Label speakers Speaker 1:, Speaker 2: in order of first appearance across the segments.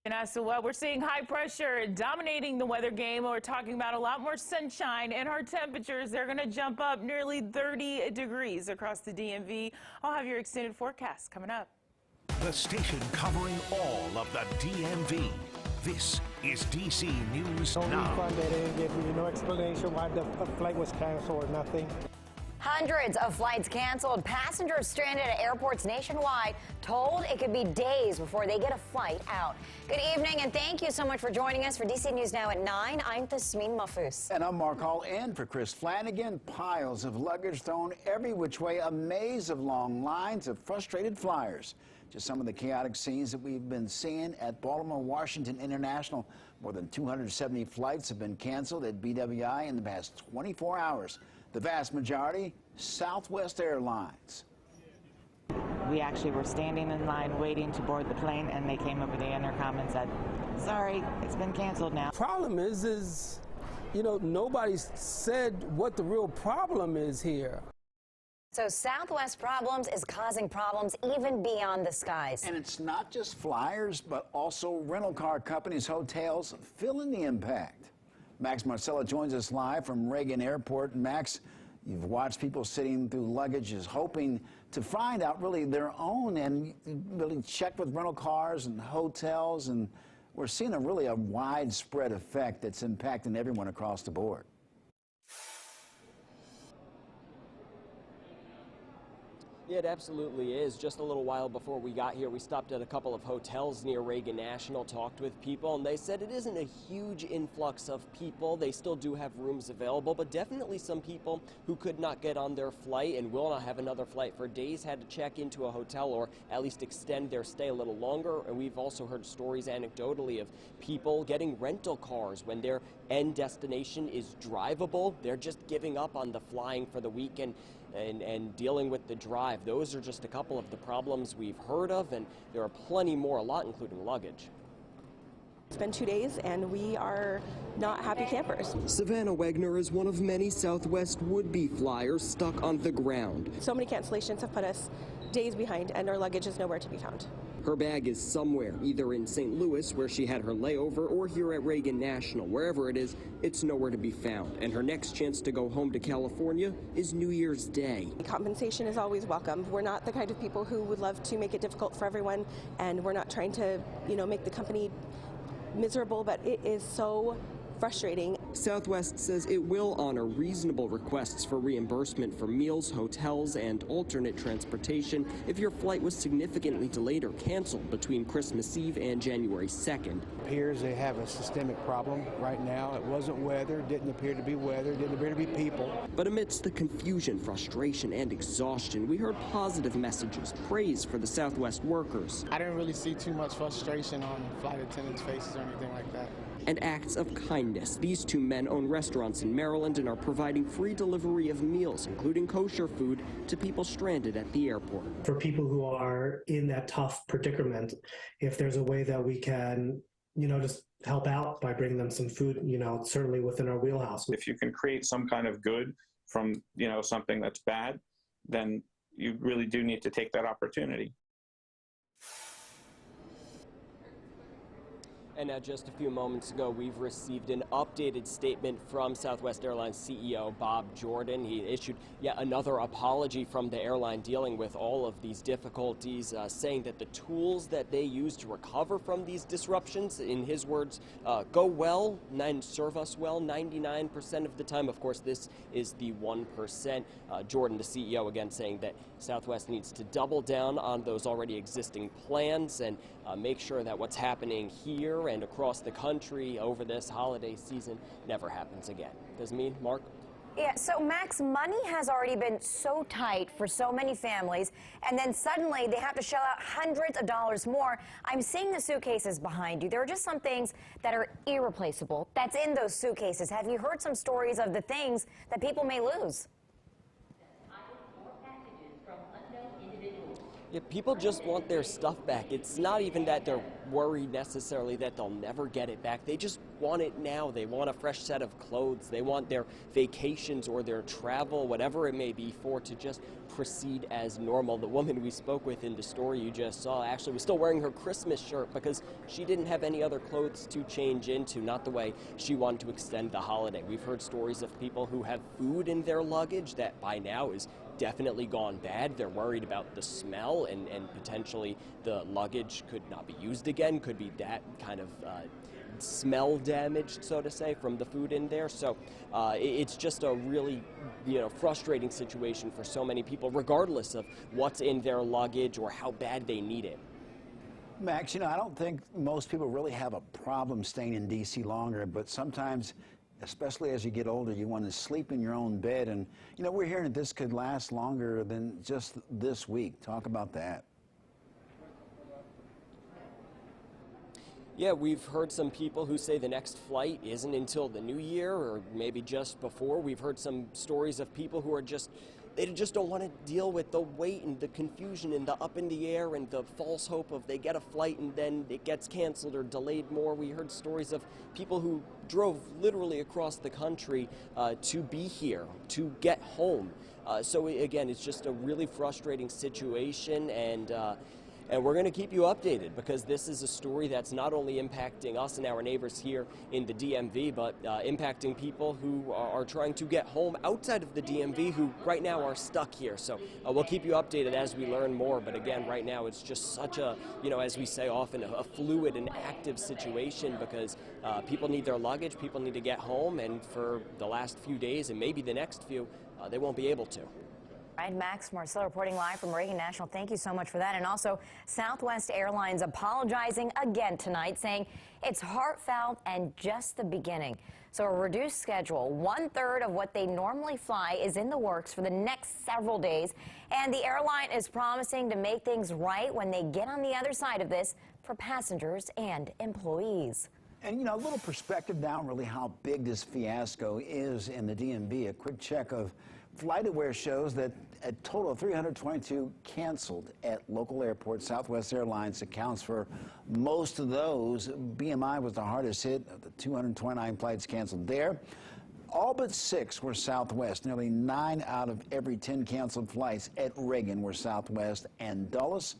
Speaker 1: And as to what we're seeing, high pressure dominating the weather game. We're talking about a lot more sunshine, and our temperatures, they're going to jump up nearly 30 degrees across the DMV. I'll have your extended forecast coming up.
Speaker 2: The station covering all of the DMV. This is DC News
Speaker 3: No
Speaker 2: Now.
Speaker 3: refund, they didn't give me no explanation why the flight was canceled or nothing.
Speaker 4: Hundreds of flights canceled. Passengers stranded at airports nationwide told it could be days before they get a flight out. Good evening, and thank you so much for joining us for DC News Now at 9. I'm Tasmin Mahfouz.
Speaker 5: And I'm Mark Hall, and for Chris Flanagan, piles of luggage thrown every which way, a maze of long lines of frustrated flyers. Just some of the chaotic scenes that we've been seeing at Baltimore Washington International. More than 270 flights have been canceled at BWI in the past 24 hours. The vast majority, Southwest Airlines.
Speaker 6: We actually were standing in line waiting to board the plane, and they came over the intercom and said, sorry, it's been canceled now.
Speaker 7: Problem is, you know, nobody's said what the real problem is here.
Speaker 4: So Southwest problems is causing problems even beyond the skies.
Speaker 5: And it's not just flyers, but also rental car companies, hotels feeling the impact. Max Marcella joins us live from Reagan Airport. Max, you've watched people sitting through luggages hoping to find out really their own, and really check with rental cars and hotels, and we're seeing a really widespread effect that's impacting everyone across the board.
Speaker 8: Yeah, it absolutely is. Just a little while before we got here, we stopped at a couple of hotels near Reagan National, talked with people, and they said it isn't a huge influx of people. They still do have rooms available, but definitely some people who could not get on their flight and will not have another flight for days had to check into a hotel or at least extend their stay a little longer. And we've also heard stories anecdotally of people getting rental cars when their end destination is drivable. They're just giving up on the flying for the weekend and dealing with the drive. Those are just a couple of the problems we've heard of, and there are plenty more, a lot including luggage.
Speaker 9: It's been 2 days, and we are not happy campers.
Speaker 10: Savannah Wegner is one of many Southwest would-be flyers stuck on the ground.
Speaker 9: So many cancellations have put us days behind, and our luggage is nowhere to be found.
Speaker 10: Her bag is somewhere, either in St. Louis, where she had her layover, or here at Reagan National. Wherever it is, it's nowhere to be found. And her next chance to go home to California is New Year's Day.
Speaker 9: Compensation is always welcome. We're not the kind of people who would love to make it difficult for everyone, and we're not trying to, make the company miserable, but it is so frustrating.
Speaker 10: Southwest says it will honor reasonable requests for reimbursement for meals, hotels, and alternate transportation if your flight was significantly delayed or canceled between Christmas Eve and January 2nd.
Speaker 3: It appears they have a systemic problem right now. It wasn't weather, didn't appear to be weather, didn't appear to be people.
Speaker 10: But amidst the confusion, frustration, and exhaustion, we heard positive messages, praise for the Southwest workers.
Speaker 11: I didn't really see too much frustration on flight attendants' faces or anything like that.
Speaker 10: And acts of kindness. These two men own restaurants in Maryland and are providing free delivery of meals, including kosher food, to people stranded at the airport.
Speaker 12: For people who are in that tough predicament, if there's a way that we can, just help out by bringing them some food, certainly within our wheelhouse.
Speaker 13: If you can create some kind of good from, something that's bad, then you really do need to take that opportunity.
Speaker 8: And now, just a few moments ago, we've received an updated statement from Southwest Airlines CEO Bob Jordan. He issued yet another apology from the airline dealing with all of these difficulties, saying that the tools that they use to recover from these disruptions, in his words, go well and serve us well 99% of the time. Of course, this is the 1%. Jordan, the CEO, again saying that Southwest needs to double down on those already existing plans and make sure that what's happening here and across the country over this holiday season never happens again. Does it mean, Mark?
Speaker 4: Yeah, so Max, money has already been so tight for so many families, and then suddenly they have to shell out hundreds of dollars more. I'm seeing the suitcases behind you. There are just some things that are irreplaceable that's in those suitcases. Have you heard some stories of the things that people may lose?
Speaker 8: Yeah, people just want their stuff back. It's not even that they're worried necessarily that they'll never get it back. They just want it now. They want a fresh set of clothes. They want their vacations or their travel, whatever it may be, for to just proceed as normal. The woman we spoke with in the story you just saw actually was still wearing her Christmas shirt because she didn't have any other clothes to change into, not the way she wanted to extend the holiday. We've heard stories of people who have food in their luggage that by now is definitely gone bad. They're worried about the smell and potentially the luggage could not be used again, could be that kind of smell damaged, so to say, from the food in there. So it's just a really, frustrating situation for so many people, regardless of what's in their luggage or how bad they need it.
Speaker 5: Max, I don't think most people really have a problem staying in D.C. longer, but sometimes, especially as you get older, you want to sleep in your own bed. And, we're hearing that this could last longer than just this week. Talk about that.
Speaker 8: Yeah, we've heard some people who say the next flight isn't until the new year or maybe just before. We've heard some stories of people who are they just don't want to deal with the wait and the confusion and the up in the air and the false hope of they get a flight and then it gets canceled or delayed more. We heard stories of people who drove literally across the country to be here, to get home. So again, it's just a really frustrating situation, and we're going to keep you updated because this is a story that's not only impacting us and our neighbors here in the DMV, but impacting people who are trying to get home outside of the DMV who right now are stuck here. So we'll keep you updated as we learn more. But again, right now it's just such a, as we say often, a fluid and active situation because people need their luggage, people need to get home, and for the last few days and maybe the next few, they won't be able to.
Speaker 4: All right, Max Marcella reporting live from Reagan National. Thank you so much for that. And also, Southwest Airlines apologizing again tonight, saying it's heartfelt and just the beginning. So a reduced schedule, 1/3 of what they normally fly, is in the works for the next several days. And the airline is promising to make things right when they get on the other side of this for passengers and employees.
Speaker 5: And, a little perspective now really how big this fiasco is in the DMV. A quick check of FlightAware shows that a total of 322 canceled at local airports. Southwest Airlines accounts for most of those. BMI was the hardest hit of the 229 flights canceled there. All but 6 were Southwest. Nearly 9 out of every 10 canceled flights at Reagan were Southwest, and Dulles,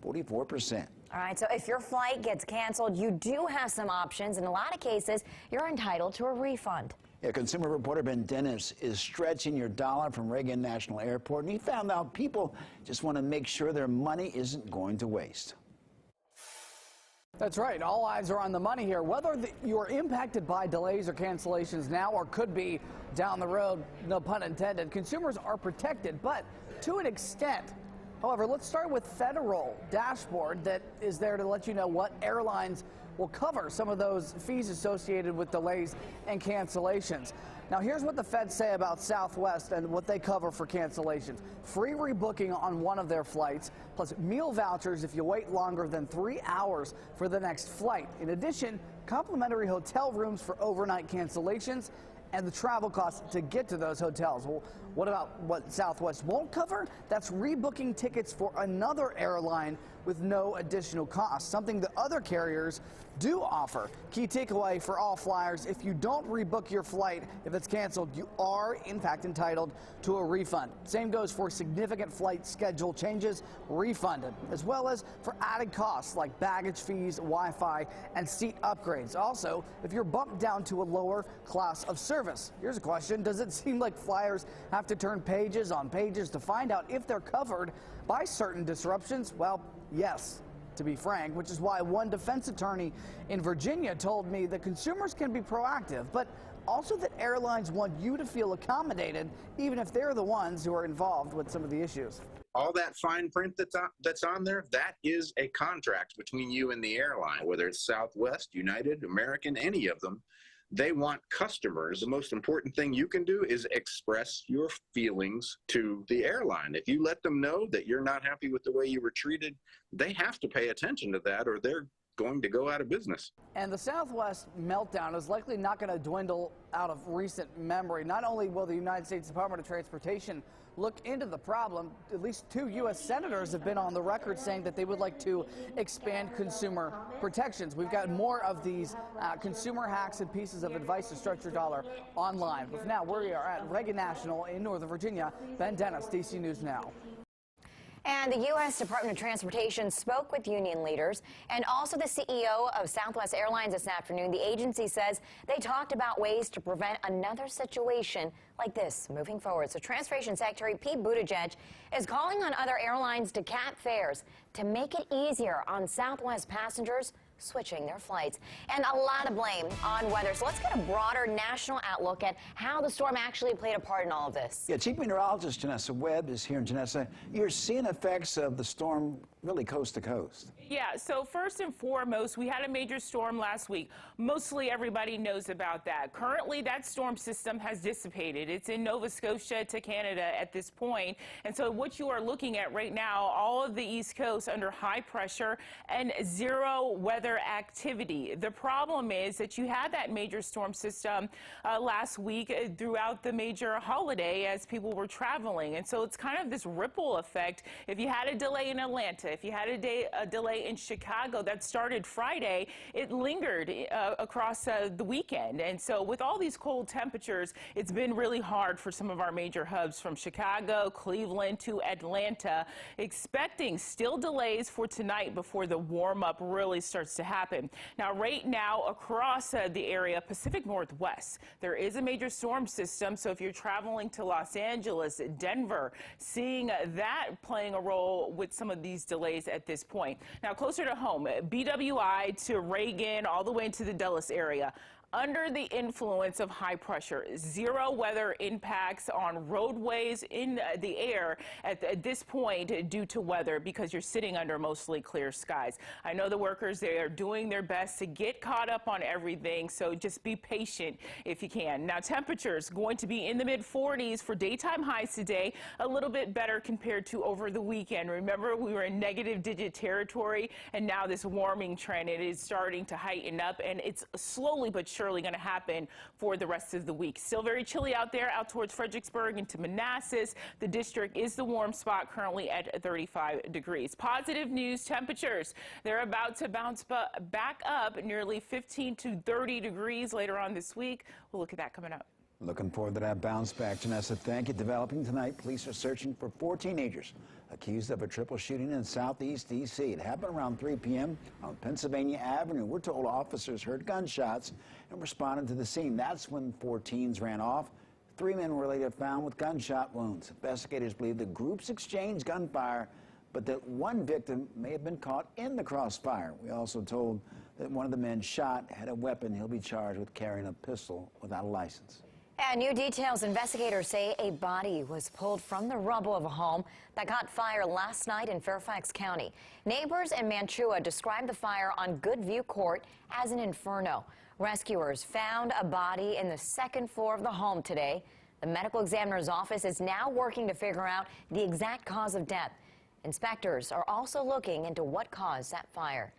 Speaker 5: 44%.
Speaker 4: All right, so if your flight gets canceled, you do have some options. In a lot of cases, you're entitled to a refund.
Speaker 5: Yeah, consumer reporter Ben Dennis is stretching your dollar from Reagan National Airport, and he found out people just want to make sure their money isn't going to waste.
Speaker 14: That's right. All eyes are on the money here. Whether you're impacted by delays or cancellations now or could be down the road, no pun intended, consumers are protected, but to an extent. However, let's start with Federal dashboard that is there to let you know what airlines will cover some of those fees associated with delays and cancellations. Now, here's what the feds say about Southwest and what they cover for cancellations. Free rebooking on one of their flights, plus meal vouchers if you wait longer than 3 hours for the next flight. In addition, complimentary hotel rooms for overnight cancellations and the travel costs to get to those hotels. Well, what about what Southwest won't cover? That's rebooking tickets for another airline with no additional cost, something that other carriers do offer. Key takeaway for all flyers: if you don't rebook your flight, if it's canceled, you are in fact entitled to a refund. Same goes for significant flight schedule changes, refunded, as well as for added costs like baggage fees, Wi-Fi, and seat upgrades. Also, if you're bumped down to a lower class of service. Here's a question: does it seem like flyers have to turn pages on pages to find out if they're covered by certain disruptions? Well, yes, to be frank, which is why one defense attorney in Virginia told me that consumers can be proactive, but also that airlines want you to feel accommodated, even if they're the ones who are involved with some of the issues.
Speaker 15: All that fine print that's on there, that is a contract between you and the airline, whether it's Southwest, United, American, any of them. They want customers. The most important thing you can do is express your feelings to the airline. If you let them know that you're not happy with the way you were treated, they have to pay attention to that or they're going to go out of business.
Speaker 14: And the Southwest meltdown is likely not going to dwindle out of recent memory. Not only will the United States Department of Transportation look into the problem. At least 2 U.S. senators have been on the record saying that they would like to expand consumer protections. We've got more of these consumer hacks and pieces of advice to stretch your dollar online. But for now, we are at Reagan National in Northern Virginia. Ben Dennis, DC News Now.
Speaker 4: And the U.S. Department of Transportation spoke with union leaders and also the CEO of Southwest Airlines this afternoon. The agency says they talked about ways to prevent another situation like this moving forward. So Transportation Secretary Pete Buttigieg is calling on other airlines to cap fares to make it easier on Southwest passengers switching their flights. And a lot of blame on weather. So let's get a broader national outlook at how the storm actually played a part in all of this.
Speaker 5: Yeah, Chief Meteorologist Janessa Webb is here. And Janessa, you're seeing effects of the storm really coast to coast.
Speaker 1: Yeah, so first and foremost, we had a major storm last week. Mostly everybody knows about that. Currently, that storm system has dissipated. It's in Nova Scotia to Canada at this point. And so what you are looking at right now, all of the East Coast under high pressure and zero weather activity. The problem is that you had that major storm system last week throughout the major holiday as people were traveling. And so it's kind of this ripple effect. If you had a delay in Atlanta, if you had a delay in Chicago that started Friday, it lingered across the weekend. And so with all these cold temperatures, it's been really hard for some of our major hubs from Chicago, Cleveland to Atlanta, expecting still delays for tonight before the warm up really starts to happen. Now, right now across the area, Pacific Northwest, there is a major storm system. So if you're traveling to Los Angeles, Denver, seeing that playing a role with some of these delays at this point. Now, closer to home, BWI to Reagan, all the way into the Dulles area. Under the influence of high pressure, zero weather impacts on roadways in the air at this point due to weather because you're sitting under mostly clear skies. I know the workers, they are doing their best to get caught up on everything, so just be patient if you can. Now, temperatures going to be in the mid-40s for daytime highs today, a little bit better compared to over the weekend. Remember, we were in negative digit territory, and now this warming trend, it is starting to heighten up, and it's slowly but surely going to happen for the rest of the week. Still very chilly out there, out towards Fredericksburg into Manassas. The district is the warm spot, currently at 35 degrees. Positive news, temperatures, they're about to bounce back up nearly 15 to 30 degrees later on this week. We'll look at that coming up.
Speaker 5: Looking forward to that bounce back, Janessa. Thank you. Developing tonight, police are searching for 4 teenagers accused of a triple shooting in southeast D.C. It happened around 3 p.m. on Pennsylvania Avenue. We're told officers heard gunshots and responded to the scene. That's when 4 teens ran off. 3 men were later found with gunshot wounds. Investigators believe the groups exchanged gunfire, but that one victim may have been caught in the crossfire. We also told that one of the men shot had a weapon. He'll be charged with carrying a pistol without a license.
Speaker 4: And new details, investigators say a body was pulled from the rubble of a home that caught fire last night in Fairfax County. Neighbors in Mantua described the fire on Goodview Court as an inferno. Rescuers found a body in the 2nd floor of the home today. The medical examiner's office is now working to figure out the exact cause of death. Inspectors are also looking into what caused that fire.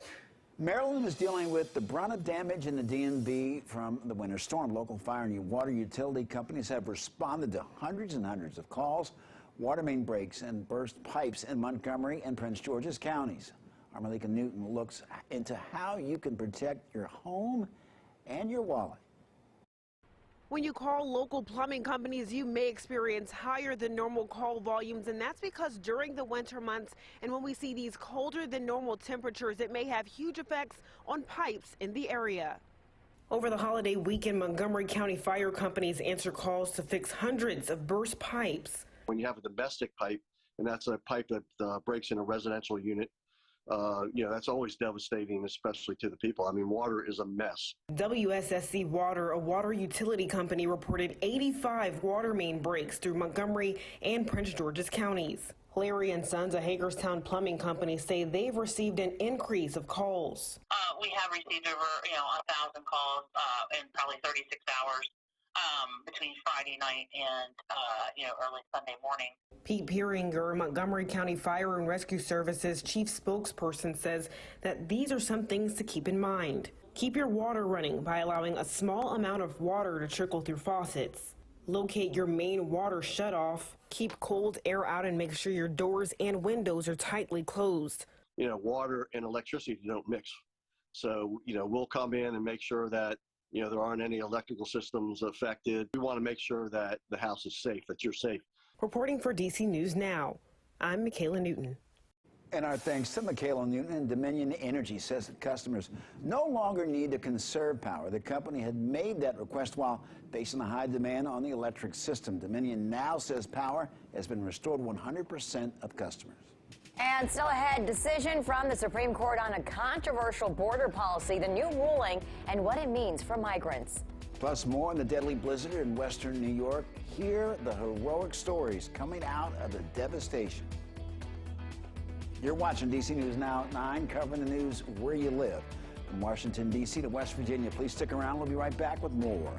Speaker 5: Maryland is dealing with the brunt of damage in the DMV from the winter storm. Local fire and water utility companies have responded to hundreds and hundreds of calls, water main breaks, and burst pipes in Montgomery and Prince George's counties. Our Malika Newton looks into how you can protect your home and your wallet.
Speaker 16: When you call local plumbing companies, you may experience higher than normal call volumes, and that's because during the winter months and when we see these colder than normal temperatures, it may have huge effects on pipes in the area. Over the holiday weekend, Montgomery County fire companies answer calls to fix hundreds of burst pipes.
Speaker 17: When you have a domestic pipe, and that's a pipe that breaks in a residential unit, that's always devastating, especially to the people. I mean, water is a mess. WSSC Water, a water utility company, reported 85 water main breaks through Montgomery and Prince George's counties. Larry and Sons, a Hagerstown plumbing company, say they've received an increase of calls.
Speaker 18: We have received over, 1,000 calls in probably 36 hours between Friday night and, early Sunday morning.
Speaker 16: Pete Peeringer, Montgomery County Fire and Rescue Services chief spokesperson, says that these are some things to keep in mind. Keep your water running by allowing a small amount of water to trickle through faucets. Locate your main water shutoff, keep cold air out, and make sure your doors and windows are tightly closed.
Speaker 17: You know, water and electricity don't mix. So, you know, we'll come in and make sure that, you know, there aren't any electrical systems affected. We want to make sure that the house is safe, that you're safe.
Speaker 16: Reporting for DC News Now, I'm Michaela Newton.
Speaker 5: And our thanks to Michaela Newton. And Dominion Energy says that customers no longer need to conserve power. The company had made that request while facing a high demand on the electric system. Dominion now says power has been restored 100% of customers.
Speaker 4: And still ahead, decision from the Supreme Court on a controversial border policy, the new ruling, and what it means for migrants.
Speaker 5: Plus more on the deadly blizzard in western New York. Hear the heroic stories coming out of the devastation. You're watching DC News Now at 9, covering the news where you live. From Washington, D.C. to West Virginia, please stick around. We'll be right back with more.